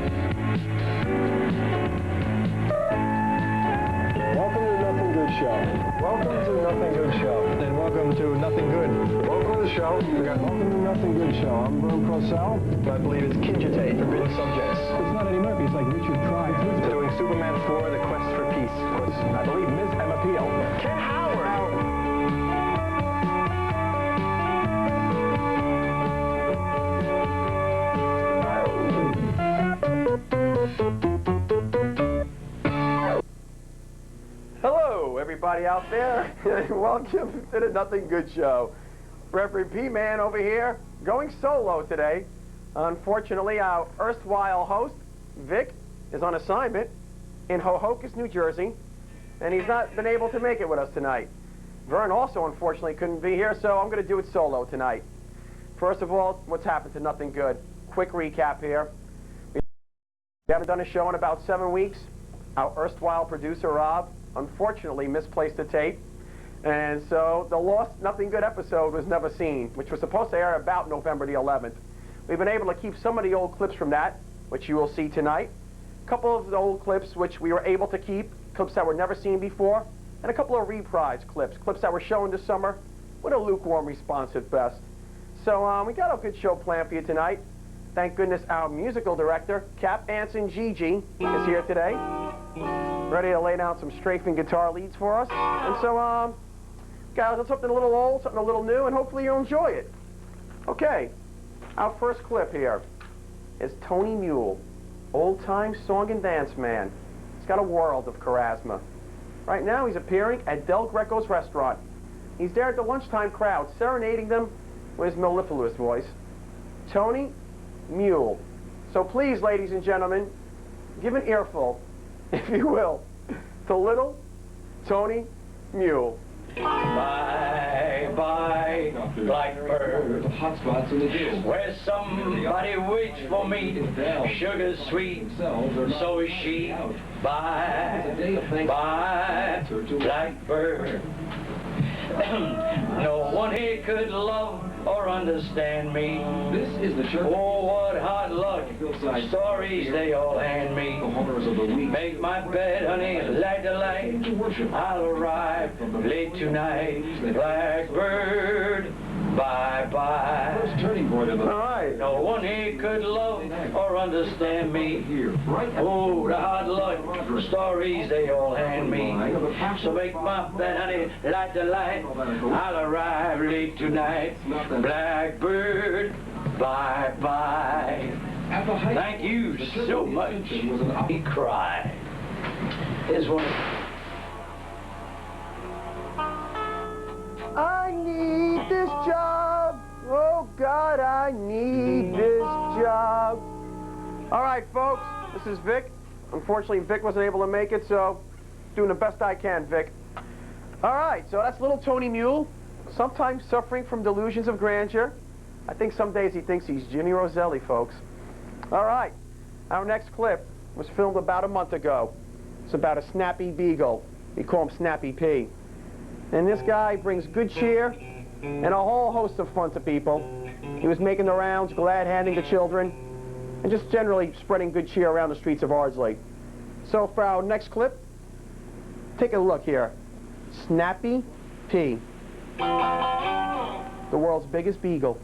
Welcome to Nothing Good Show. Welcome to Nothing Good Show. And welcome to Nothing Good. Welcome to the show. Welcome to Nothing Good Show. I'm Vern Cosell. I believe it's Kinjite, Forbidden Subjects. It's not Eddie Murphy. It's like Richard Pryor. Doing Superman 4, The Quest for Peace. I believe Ms. Emma Peel. Ken Howard. Hello, everybody out there. Welcome to the Nothing Good Show. Reverend P-Man over here, going solo today. Unfortunately, our erstwhile host, Vic, is on assignment in Hohokus, New Jersey, and he's not been able to make it with us tonight. Vern also, unfortunately, couldn't be here, so I'm going to do it solo tonight. First of all, what's happened to Nothing Good? Quick recap here. We haven't done a show in about 7 weeks. Our erstwhile producer, Rob, unfortunately misplaced the tape, and so the lost Nothing Good episode was never seen, which was supposed to air about November the 11th. We've been able to keep some of the old clips from that, which you will see tonight. A couple of the old clips which we were able to keep, clips that were never seen before, and a couple of reprise clips, clips that were shown this summer with a lukewarm response at best. So we got a good show planned for you tonight. Thank goodness our musical director, Cap Anson Gigi, is here today, ready to lay down some strafing guitar leads for us. And so, guys, it's something a little old, something a little new, and hopefully you'll enjoy it. Okay, our first clip here is Tony Mule, old-time song and dance man. He's got a world of charisma. Right now, he's appearing at Del Greco's restaurant. He's there at the lunchtime crowd, serenading them with his mellifluous voice. Tony Mule. So please, ladies and gentlemen, give an earful, if you will, to little Tony Mule. Bye, bye, blackbird. Hotspots in the deal. Where somebody waits for me, sugar sweet, so is she. Bye, bye, blackbird. No one here could love or understand me. This is the church. Oh, what hot luck. Stories they all hand me. The horrors of the week. Make my bed, honey, light the light. To worship. I'll arrive late tonight. Blackbird, bye-bye. First turning point of the... All right. No one here could love or understand me. Here, right at Oh, the hard luck stories they all hand me. So make my bed, honey, light the light. I'll arrive late tonight. Blackbird, bye-bye. Thank you so much. He cried. Here's one. I need this job. Oh, God, I need this job. All right, folks, this is Vic. Unfortunately, Vic wasn't able to make it, so doing the best I can, Vic. All right, so that's little Tony Mule, sometimes suffering from delusions of grandeur. I think some days he thinks he's Jimmy Roselli, folks. All right, our next clip was filmed about a month ago. It's about a snappy beagle. We call him Snappy P. And this guy brings good cheer and a whole host of fun to people. He was making the rounds, glad-handing to children, and just generally spreading good cheer around the streets of Ardsley. So for our next clip, take a look here. Snappy P, the world's biggest beagle.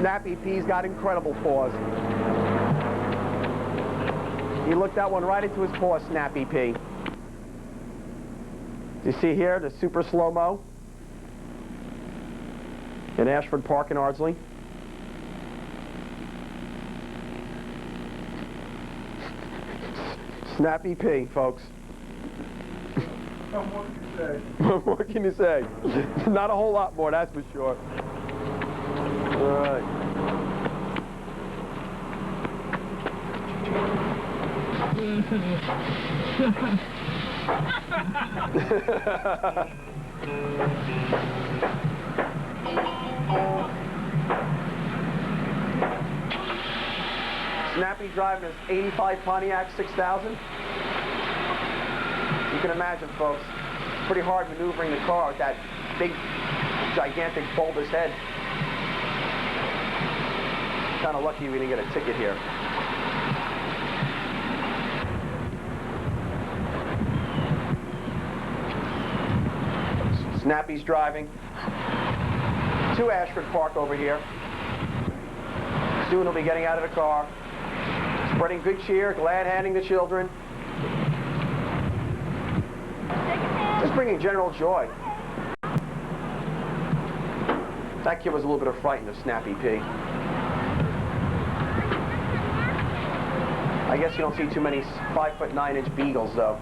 Snappy P's got incredible paws. He looked that one right into his paw, Snappy P. You see here the super slow-mo in Ashford Park in Ardsley. Snappy P, folks. What can you say? What can you say? Not a whole lot more, that's for sure. All right. Snappy driving his 85 Pontiac 6000. You can imagine, folks, pretty hard maneuvering the car with that big, gigantic, bulbous head. Kind of lucky we didn't get a ticket here. Snappy's driving to Ashford Park over here. Soon he'll be getting out of the car, spreading good cheer, glad handing the children. Just bringing general joy. That kid was a little bit frightened of Snappy P. I guess you don't see too many 5'9" beagles, though.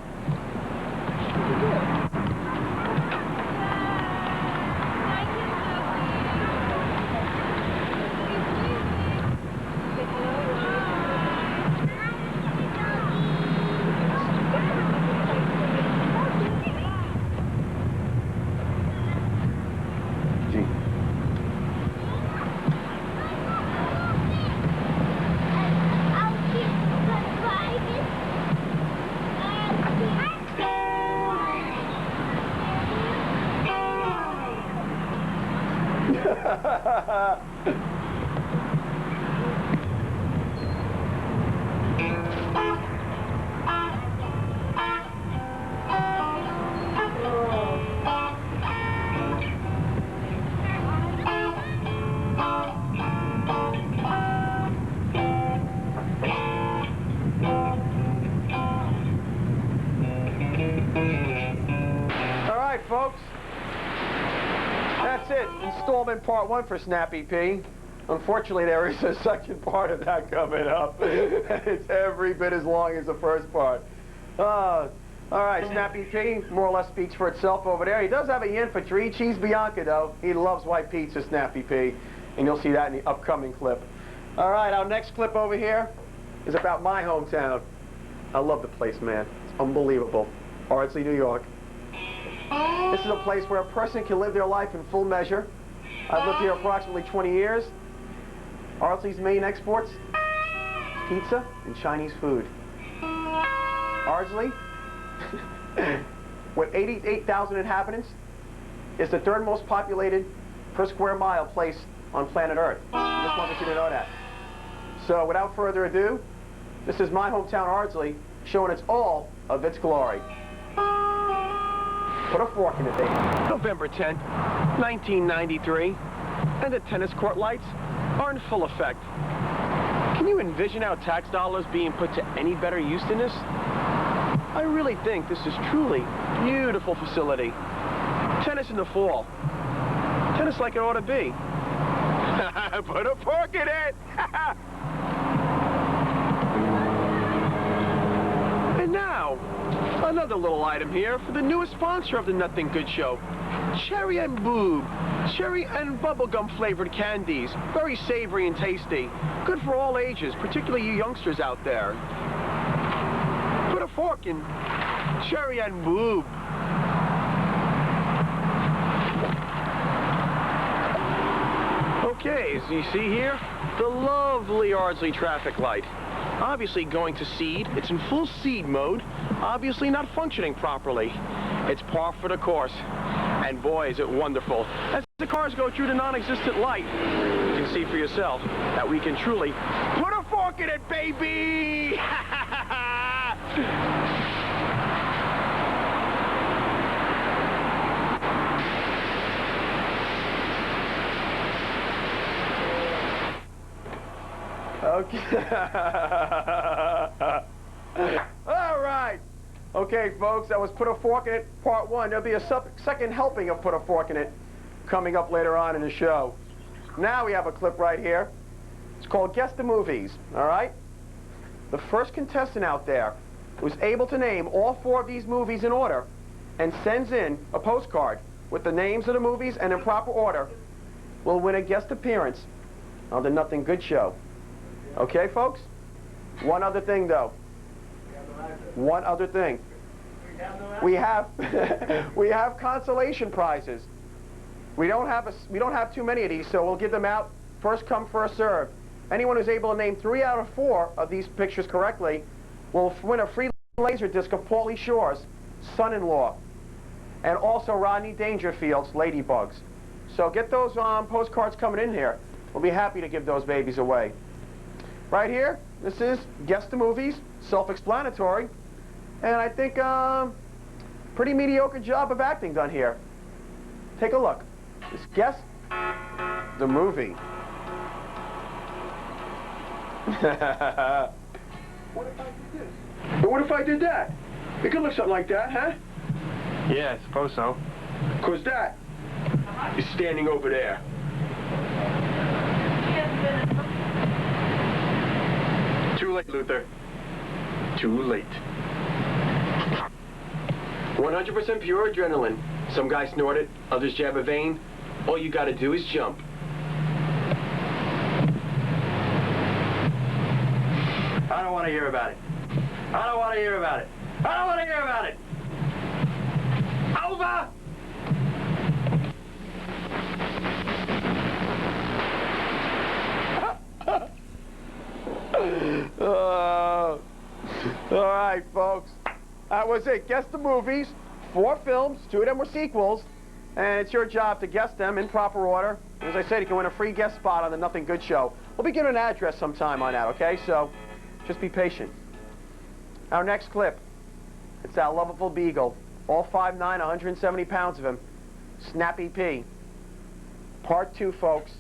Folks, that's it. Installment part 1 for Snappy P. Unfortunately, there is a second part of that coming up. It's every bit as long as the first part. All right, Snappy P more or less speaks for itself over there. He does have a yin for 3 cheese Bianca, though. He loves white pizza, Snappy P, and you'll see that in the upcoming clip. All right, our next clip over here is about my hometown. I love the place, man. It's unbelievable. Ardsley, New York. This is a place where a person can live their life in full measure. I've lived here approximately 20 years. Ardsley's main exports, pizza and Chinese food. Ardsley, with 88,000 inhabitants, is the 3rd most populated per square mile place on planet Earth. I just wanted you to know that. So without further ado, this is my hometown Ardsley, showing it's all of its glory. Put a fork in it, baby. November 10th, 1993, and the tennis court lights are in full effect. Can you envision our tax dollars being put to any better use than this? I really think this is truly beautiful facility. Tennis in the fall. Tennis like it ought to be. Put a fork in it! And now, another little item here for the newest sponsor of the Nothing Good Show. Cherry and Boob. Cherry and bubblegum flavored candies. Very savory and tasty. Good for all ages, particularly you youngsters out there. Put a fork in Cherry and Boob. Okay, as you see here, the lovely Ardsley traffic light. Obviously going to seed. It's in full seed mode. Obviously not functioning properly. It's par for the course. And boy, is it wonderful. As the cars go through the non-existent light, you can see for yourself that we can truly put a fork in it, baby! Okay. All right. Okay, folks, that was Put a Fork in It, part 1. There'll be a second helping of Put a Fork in It coming up later on in the show. Now we have a clip right here. It's called Guess the Movies, all right? The first contestant out there who's able to name all 4 of these movies in order and sends in a postcard with the names of the movies and in proper order will win a guest appearance on the Nothing Good Show. Okay, folks? One other thing, though. One other thing. We have we have consolation prizes. We don't have too many of these, so we'll give them out first come, first serve. Anyone who's able to name 3 out of 4 of these pictures correctly will win a free laser disc of Pauly Shore's son-in-law, and also Rodney Dangerfield's Ladybugs. So get those postcards coming in here. We'll be happy to give those babies away. Right here, this is Guess the Movies, self-explanatory, and I think pretty mediocre job of acting done here. Take a look. It's Guess the Movie. What if I did this? But what if I did that? It could look something like that, huh? Yeah, I suppose so. 'Cause that is standing over there. Too late, Luther. Too late. 100% pure adrenaline. Some guys snort it, others jab a vein. All you gotta do is jump. I don't want to hear about it. I don't want to hear about it. I don't want to hear about it. Over! All right, folks. That was it. Guess the movies. 4 films. 2 of them were sequels. And it's your job to guess them in proper order. As I said, you can win a free guest spot on the Nothing Good Show. We'll be giving an address sometime on that, okay? So just be patient. Our next clip. It's that lovable beagle. All 5'9", 170 pounds of him. Snappy P. Part 2, folks.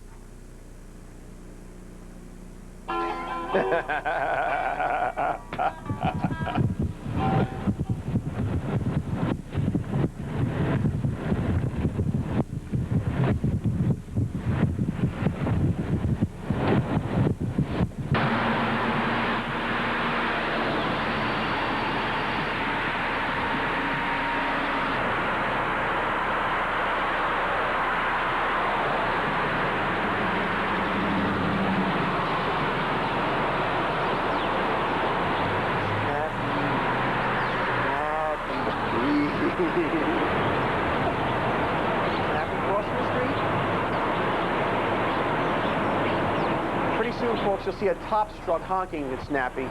Pretty soon, folks, you'll see a top struck honking at Snappy.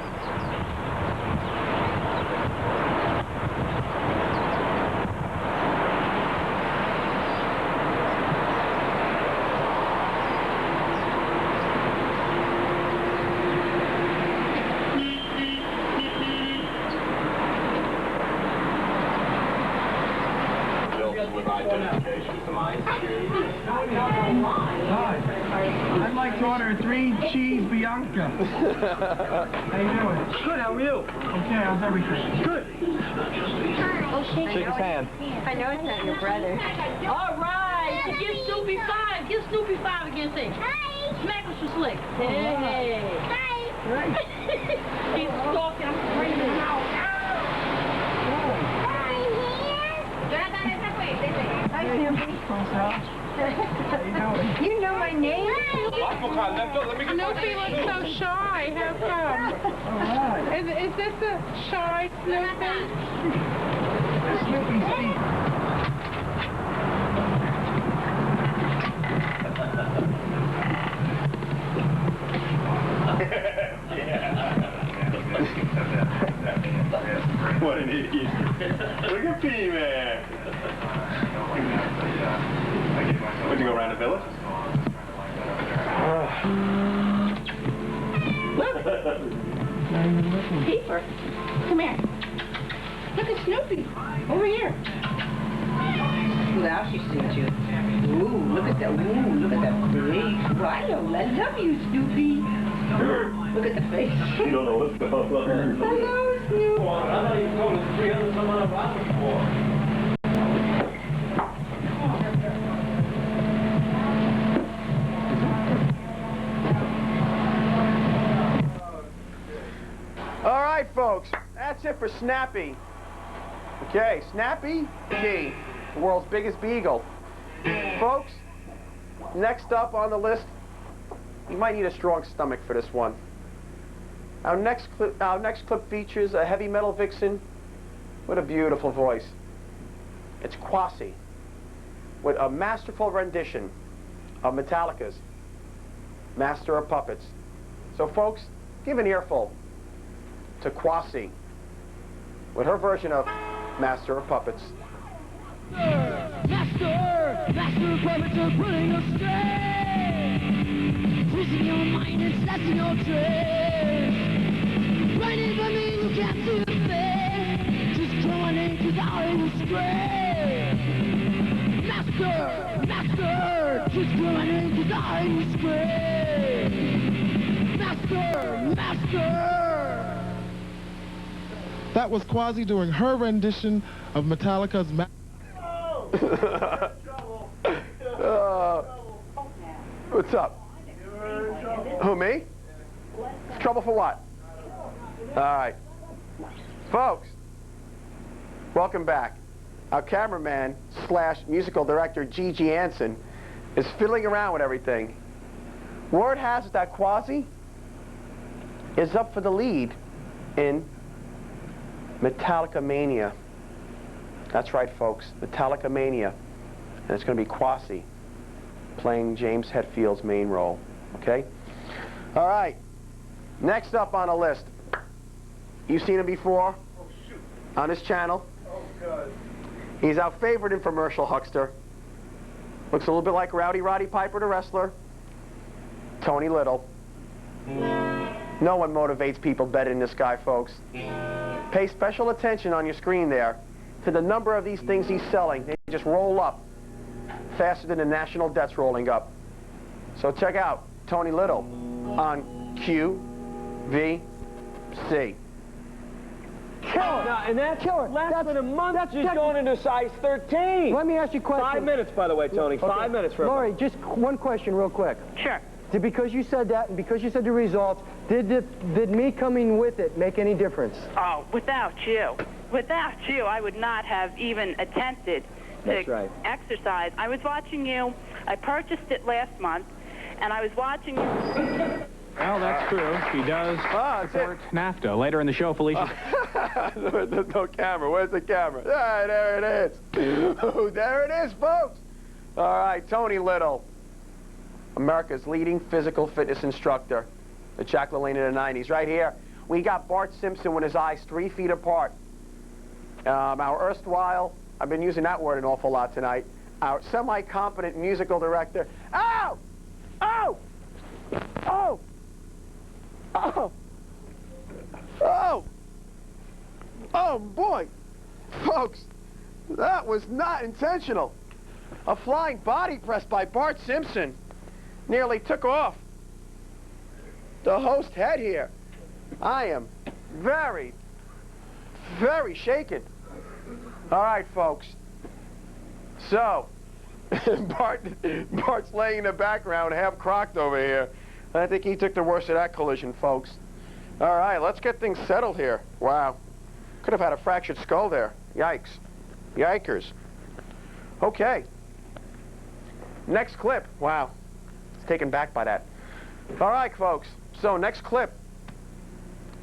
I'd like to order 3 cheese Bianca. How you doing? Good, how are you? Okay, how's everything? Good. Shake his hand. I know it's not your brother. All right, so give Snoopy 5. Give Snoopy 5 again. Say, hi. Smack with your slick. Hey. Hi. He's talking. I'm screaming now. Hi, Snoopy. You know my name? Snoopy looks so shy. How come? All right. Is this a shy Snoopy? Snoopy's feet. What an idiot. Look at P-Man. Would you go around the village? Keeper, come here. Look at Snoopy. Over here. Now she sees you. Ooh, look at that. Ooh, look at that big smile. I love you, Snoopy. Look at the face. You don't know what's going on. Hello, Snoopy. I thought you told us 300 some odd hours before. All right, folks. That's it for Snappy. Okay, Snappy P, the world's biggest beagle. Folks, next up on the list, you might need a strong stomach for this one. Our next clip features a heavy metal vixen with a beautiful voice. It's Quasi, with a masterful rendition of Metallica's Master of Puppets. So folks, give an earful to Kwasi with her version of Master of Puppets. Master of puppets are pulling us straight. Twisting your mind and snatching your trays. Running from me, you can't see a face. Just going in, 'cause I ain't astray. Master, just going in, 'cause I ain't astray. Master. That was Quasi doing her rendition of Metallica's What's up? Who, me? Trouble for what? All right. Folks, welcome back. Our cameraman / musical director, Gigi Anson, is fiddling around with everything. Word has it that Quasi is up for the lead in Metallica Mania. That's right, folks, Metallica Mania. And it's going to be Kwasi playing James Hetfield's main role, okay? All right, next up on the list. You've seen him before on this channel. Oh, God. He's our favorite infomercial huckster. Looks a little bit like Rowdy Roddy Piper, the wrestler. Tony Little. No one motivates people better than this guy, folks. Pay special attention on your screen there to the number of these things he's selling. They just roll up faster than the national debt's rolling up. So check out Tony Little on QVC. Now, and that's less than a month. That's just going into size 13. Let me ask you a question. 5 minutes, by the way, Tony. Okay. 5 minutes for Lori, just one question real quick. Sure. Because you said that and because you said the results, did me coming with it make any difference? Oh, without you, I would not have even attempted to exercise. I was watching you. I purchased it last month, and I was watching you. Well, that's true. He does support NAFTA. Later in the show, Felicia. There's no camera. Where's the camera? Ah, there it is. Oh, there it is, folks. All right, Tony Little, America's leading physical fitness instructor, the Jack LaLanne of the 90s. Right here, we got Bart Simpson with his eyes 3 feet apart. Our erstwhile, I've been using that word an awful lot tonight, our semi-competent musical director. Ow! Oh! Oh! Oh! Oh! Oh, boy! Folks, that was not intentional. A flying body press by Bart Simpson nearly took off the host head here. I am very, very shaken. All right, folks. So, Bart's laying in the background, half crocked over here. I think he took the worst of that collision, folks. All right, let's get things settled here. Wow. Could have had a fractured skull there. Yikes. Yikers. Okay. Next clip. Wow. It's taken back by that. All right, folks. So, next clip.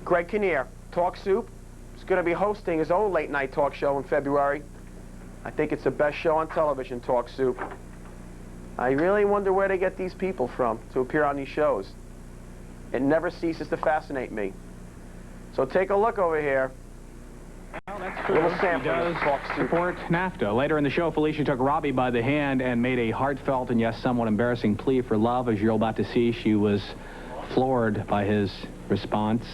Greg Kinnear, Talk Soup, is going to be hosting his own late-night talk show in February. I think it's the best show on television, Talk Soup. I really wonder where they get these people from to appear on these shows. It never ceases to fascinate me. So take a look over here. Well, that's true. He does support NAFTA. Later in the show, Felicia took Robbie by the hand and made a heartfelt and, yes, somewhat embarrassing plea for love. As you're about to see, she was floored by his response.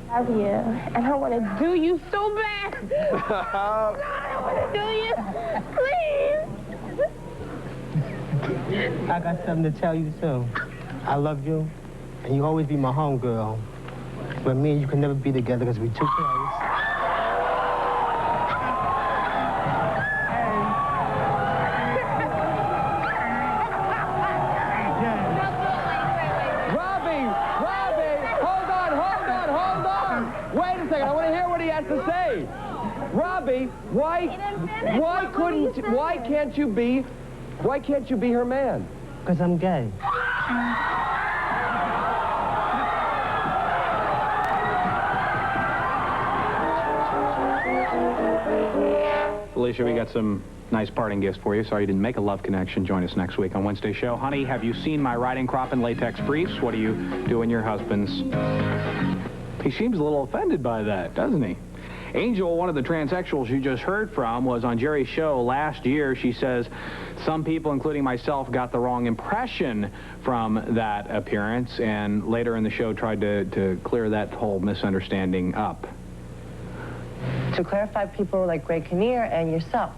Love you, and I want to do you so bad. God, I want to do you. Please. I got something to tell you, too. I love you, and you always be my homegirl. But me and you can never be together because we're too close. Robbie, why can't you be her man? Because I'm gay. Felicia, we got some nice parting gifts for you. Sorry you didn't make a love connection. Join us next week on Wednesday's show. Honey, have you seen my riding crop and latex briefs? What do you do in your husband's? He seems a little offended by that, doesn't he? Angel, one of the transsexuals you just heard from, was on Jerry's show last year. She says some people, including myself, got the wrong impression from that appearance, and later in the show tried to clear that whole misunderstanding up. To clarify, people like Greg Kinnear and yourself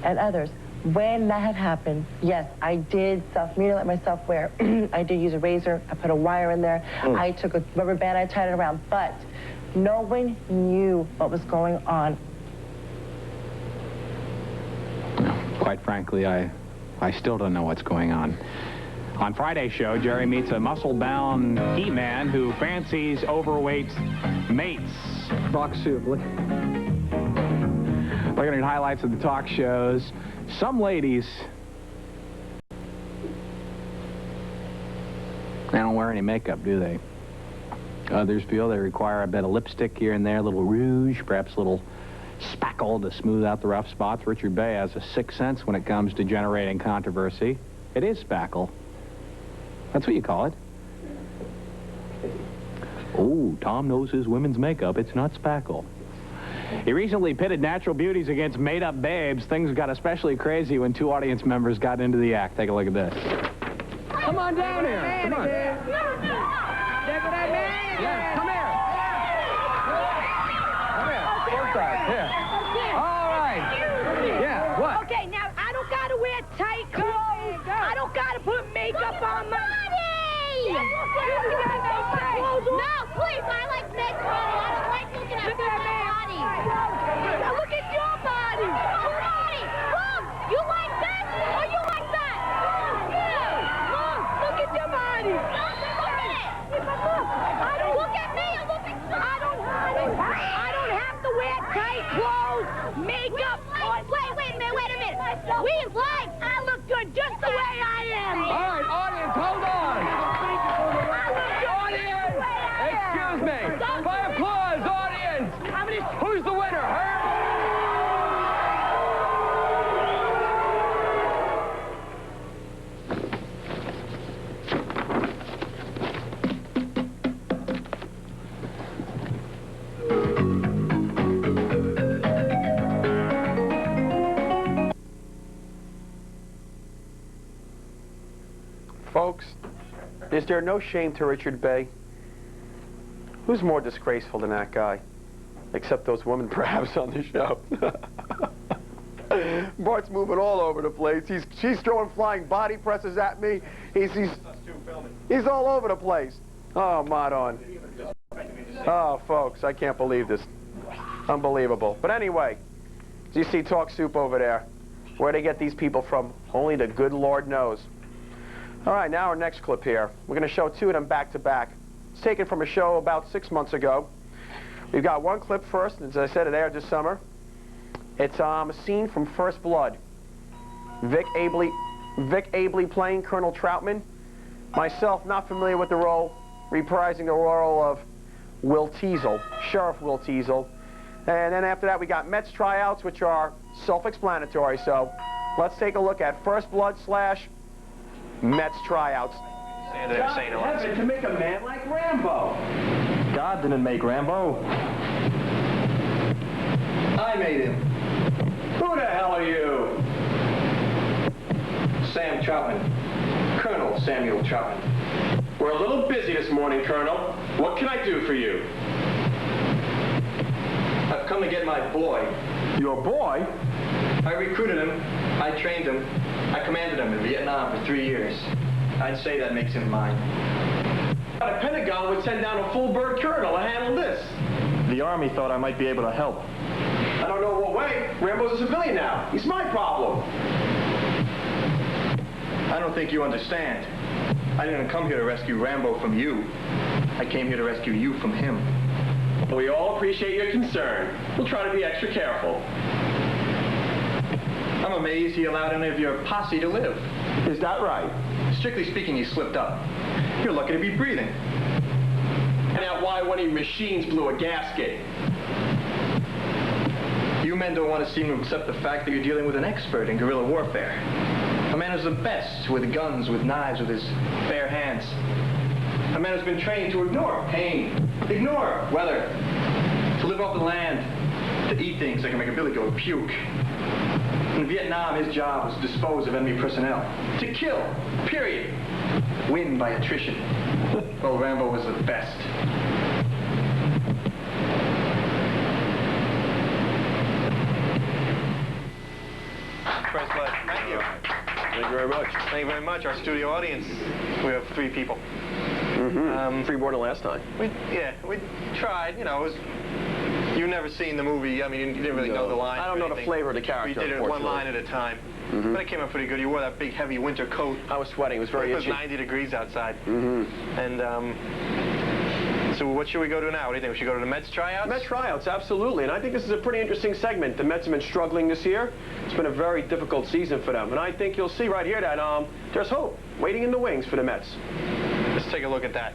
and others, when that had happened, yes, I did self-mutilate myself where I did use a razor, I put a wire in there, I took a rubber band, I tied it around, but no one knew what was going on. Quite frankly, I still don't know what's going on. On Friday's show, Jerry meets a muscle-bound he-man who fancies overweight mates. Box soup, look. Looking at highlights of the talk shows, some ladies, they don't wear any makeup, do they? Others feel they require a bit of lipstick here and there, a little rouge, perhaps a little spackle to smooth out the rough spots. Richard Bay has a sixth sense when it comes to generating controversy. It is spackle. That's what you call it. Oh, Tom knows his women's makeup. It's not spackle. He recently pitted natural beauties against made-up babes. Things got especially crazy when two audience members got into the act. Take a look at this. Come on down here. Come on. Yeah, Come here. Come here. Both sides. Here. All right. Yeah, what? Okay, now I don't gotta wear tight clothes. I don't gotta put makeup on my body. No, please, I like makeup. I don't like looking at my body. Now look at your body. Your body. Look, you like that or you like that? Look at your body. Look at it. Look at me. I don't have to wear tight clothes, makeup. Wait a minute. I look good just the way I am. All right, audience, hold on. Audience, excuse me. By applause, audience. Who's the winner, Herb? Folks, is there no shame to Richard Bay? Who's more disgraceful than that guy? Except those women perhaps on the show. Bart's moving all over the place. She's throwing flying body presses at me. He's all over the place. Oh, Madon. Oh, folks, I can't believe this. Unbelievable. But anyway, do you see Talk Soup over there? Where they get these people from, only the good Lord knows. All right, now our next clip here. We're going to show two of them back to back. It's taken from a show about 6 months ago. We've got one clip first. As I said, it aired this summer. It's a scene from First Blood. Vic Abley playing Colonel Troutman. Myself, not familiar with the role, reprising the role of Will Teasel, Sheriff Will Teasel. And then after that, we got Mets tryouts, which are self-explanatory. So let's take a look at First Blood / Mets tryouts. God heaven to make a man like Rambo. God didn't make Rambo. I made him. Who the hell are you? Sam Troutman. Colonel Samuel Troutman. We're a little busy this morning, Colonel. What can I do for you? I've come to get my boy. Your boy? I recruited him. I trained him. I commanded him in Vietnam for 3 years. I'd say that makes him mine. The Pentagon would send down a full-bird colonel to handle this. The Army thought I might be able to help. I don't know what way. Rambo's a civilian now. He's my problem. I don't think you understand. I didn't come here to rescue Rambo from you. I came here to rescue you from him. We all appreciate your concern. We'll try to be extra careful. I'm amazed he allowed any of your posse to live. Is that right? Strictly speaking, he slipped up. You're lucky to be breathing. And out why one of your machines blew a gasket. You You men don't want to seem to accept the fact that you're dealing with an expert in guerrilla warfare. A man who's the best with guns, with knives, with his bare hands. A man who's been trained to ignore pain, ignore weather, to live off the land, to eat things that can make a billy goat puke. In Vietnam, his job was to dispose of enemy personnel. To kill, period. Win by attrition. Well, Rambo was the best. First blood. Thank you. Thank you very much. Thank you very much. Our studio audience, we have 3 people. Free more than last time. We tried, you know, it was... You've never seen the movie, I mean, you didn't really know the lines. I don't know the flavor of the character, We did it one line at a time. But it came out pretty good. You wore that big, heavy winter coat. I was sweating. It was very itchy. It was 90 degrees outside. And, so what should we go to now? What do you think? We should go to the Mets tryouts? Mets tryouts, absolutely. And I think this is a pretty interesting segment. The Mets have been struggling this year. It's been a very difficult season for them. And I think you'll see right here that there's hope waiting in the wings for the Mets. Let's take a look at that.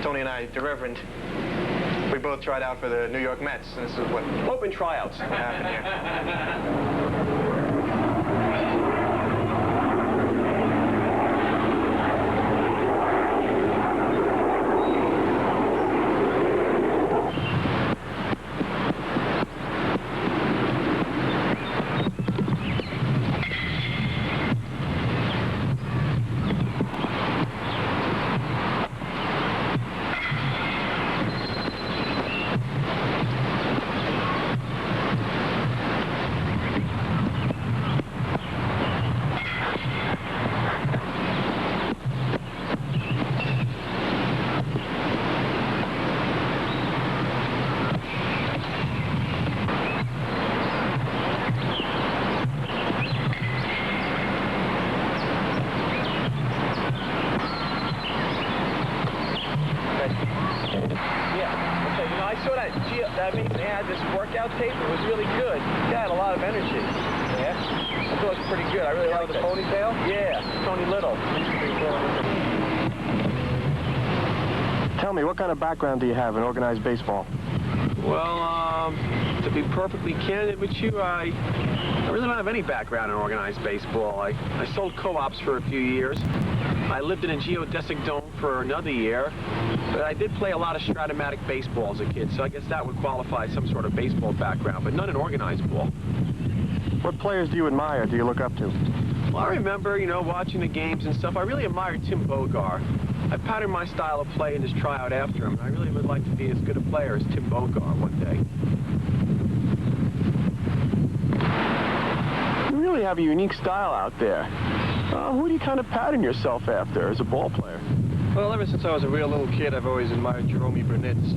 Tony and I, the Reverend, we both tried out for the New York Mets. And this is what... Open tryouts. What happened here. That means they had this workout tape. It was really good. He had a lot of energy. Yeah? I thought it was pretty good. I really liked it. The ponytail? Yeah, Tony Little. Tell me, what kind of background do you have in organized baseball? Well, to be perfectly candid with you, I really don't have any background in organized baseball. I sold co-ops for a few years. I lived in a geodesic dome for another year, but I did play a lot of Stratomatic baseball as a kid, so I guess that would qualify some sort of baseball background, but none in organized ball. What players do you admire, do you look up to? Well, I remember, you know, watching the games and stuff. I really admired Tim Bogart. I patterned my style of play in his tryout after him, and I really would like to be as good a player as Tim Bogart one day. You really have a unique style out there. Who do you kind of pattern yourself after as a ball player? Well, ever since I was a real little kid, I've always admired Jerome Burnett's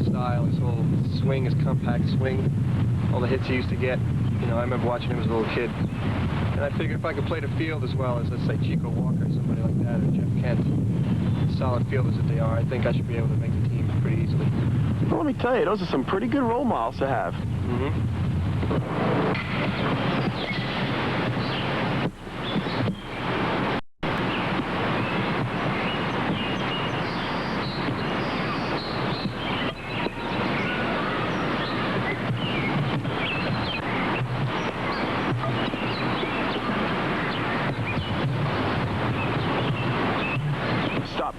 style, his whole swing, his compact swing, all the hits he used to get. You know, I remember watching him as a little kid. And I figured if I could play the field as well as, let's say, Chico Walker, somebody like that, or Jeff Kent, solid fielders that they are, I think I should be able to make the team pretty easily. Well, let me tell you, those are some pretty good role models to have. Stop.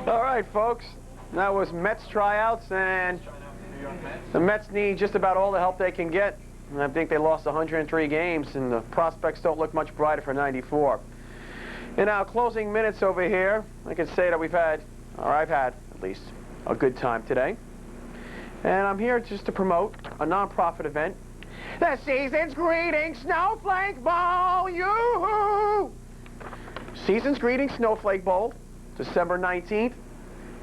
All right, folks. That was Mets tryouts, and the Mets need just about all the help they can get. And I think they lost 103 games, and the prospects don't look much brighter for '94. In our closing minutes over here, I can say that we've had, or I've had at least, a good time today. And I'm here just to promote a non-profit event. The Season's Greetings Snowflake Bowl! Yoo-hoo! Season's Greetings Snowflake Bowl, December 19th,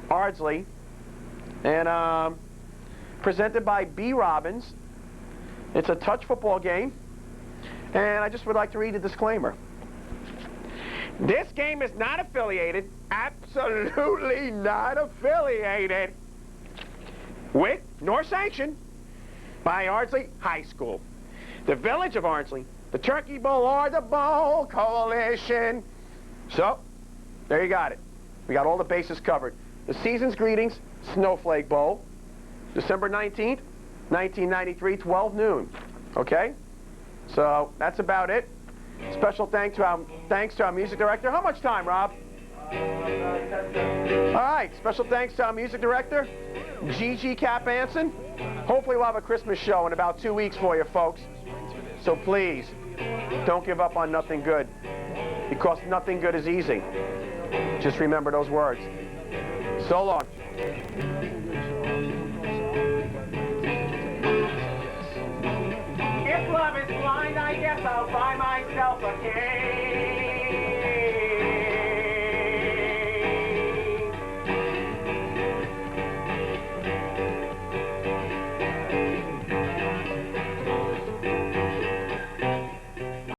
Ardsley. And presented by B. Robbins. It's a touch football game. And I just would like to read a disclaimer. This game is not affiliated, absolutely not affiliated, with nor sanctioned by Ardsley High School, the Village of Ardsley, the Turkey Bowl, or the Bowl Coalition. So, there you got it. We got all the bases covered. The season's greetings, Snowflake Bowl, December 19th, 1993, 12 noon. Okay? So, that's about it. Special thanks to our music director. How much time, Rob? All right, special thanks to our music director, Gigi Cap Anson. Hopefully we'll have a Christmas show in about 2 weeks for you, folks. So please, don't give up on nothing good, because nothing good is easy. Just remember those words. So long. If love is blind, I guess I'll buy myself a cake.